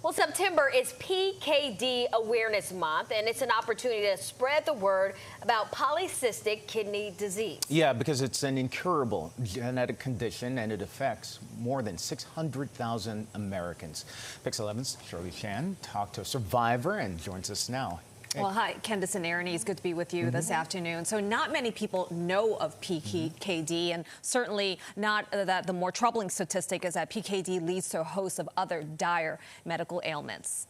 Well, September is PKD Awareness Month, and it's an opportunity to spread the word about polycystic kidney disease. Yeah, because it's an incurable genetic condition, and it affects more than 600,000 Americans. Pix 11's Shirley Chan talked to a survivor and joins us now. Well, hi, Candace and Aaron. It's good to be with you this afternoon. So not many people know of PKD, and certainly not that the more troubling statistic is that PKD leads to a host of other dire medical ailments.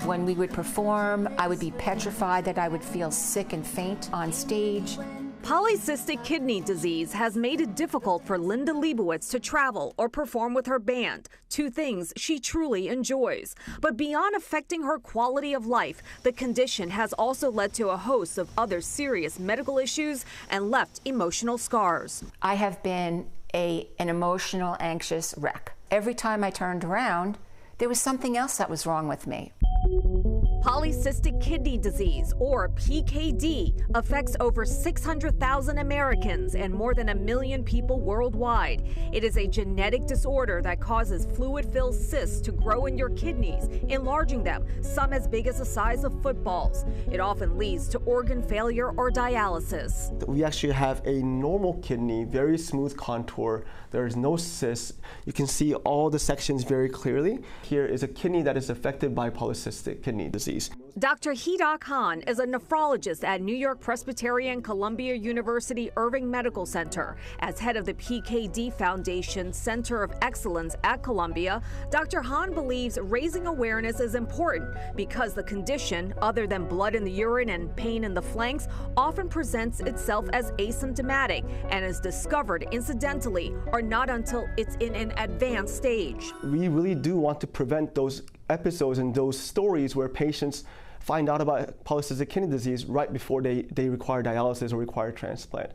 When we would perform, I would be petrified that I would feel sick and faint on stage. Polycystic kidney disease has made it difficult for Linda Leibowitz to travel or perform with her band, two things she truly enjoys. But beyond affecting her quality of life, the condition has also led to a host of other serious medical issues and left emotional scars. I have been an emotional, anxious wreck. Every time I turned around, there was something else that was wrong with me. Polycystic kidney disease, or PKD, affects over 600,000 Americans and more than 1 million people worldwide. It is a genetic disorder that causes fluid-filled cysts to grow in your kidneys, enlarging them, some as big as the size of footballs. It often leads to organ failure or dialysis. We actually have a normal kidney, very smooth contour. There is no cysts. You can see all the sections very clearly. Here is a kidney that is affected by polycystic kidney disease. Dr. Hee-Dak Han is a nephrologist at New York Presbyterian Columbia University Irving Medical Center. As head of the PKD Foundation Center of Excellence at Columbia, Dr. Han believes raising awareness is important because the condition, other than blood in the urine and pain in the flanks, often presents itself as asymptomatic and is discovered incidentally or not until it's in an advanced stage. We really do want to prevent those episodes and those stories where patients find out about polycystic kidney disease right before they require dialysis or require transplant.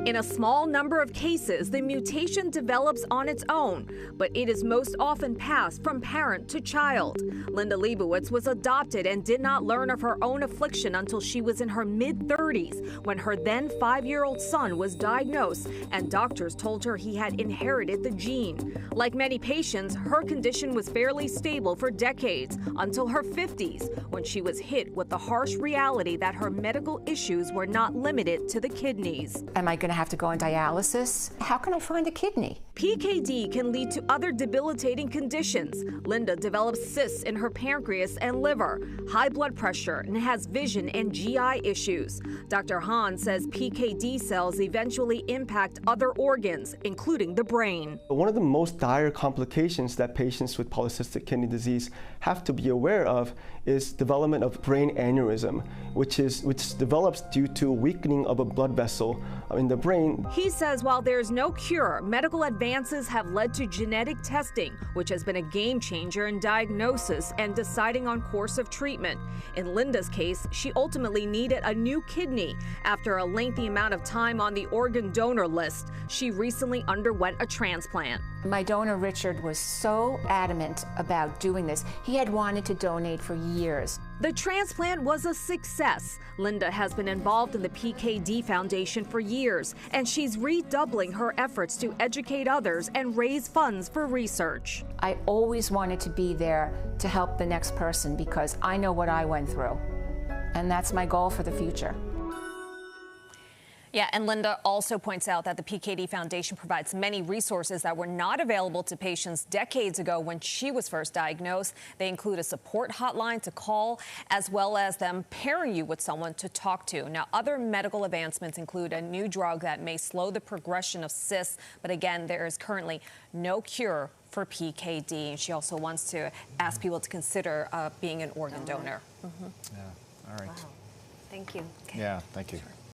In a small number of cases, the mutation develops on its own, but it is most often passed from parent to child. Linda Leibowitz was adopted and did not learn of her own affliction until she was in her mid-30s, when her then 5-year-old son was diagnosed and doctors told her he had inherited the gene. Like many patients, her condition was fairly stable for decades until her 50s, when she was hit with the harsh reality that her medical issues were not limited to the kidneys. Am I going to have to go on dialysis? How can I find a kidney? PKD can lead to other debilitating conditions. Linda develops cysts in her pancreas and liver, high blood pressure, and has vision and GI issues. Dr. Han says PKD cells eventually impact other organs, including the brain. One of the most dire complications that patients with polycystic kidney disease have to be aware of is development of brain aneurysm, which develops due to weakening of a blood vessel in the brain. He says while there's no cure, medical advances have led to genetic testing, which has been a game changer in diagnosis and deciding on course of treatment. In Linda's case, she ultimately needed a new kidney. After a lengthy amount of time on the organ donor list, she recently underwent a transplant. My donor, Richard, was so adamant about doing this. He had wanted to donate for years. The transplant was a success. Linda has been involved in the PKD Foundation for years, and she's redoubling her efforts to educate others and raise funds for research. I always wanted to be there to help the next person because I know what I went through, and that's my goal for the future. Yeah, and Linda also points out that the PKD Foundation provides many resources that were not available to patients decades ago when she was first diagnosed. They include a support hotline to call, as well as them pairing you with someone to talk to. Now, other medical advancements include a new drug that may slow the progression of cysts, but again, there is currently no cure for PKD. And she also wants to ask people to consider being an organ donor. Yeah, all right. Wow. Thank you. Yeah, thank you.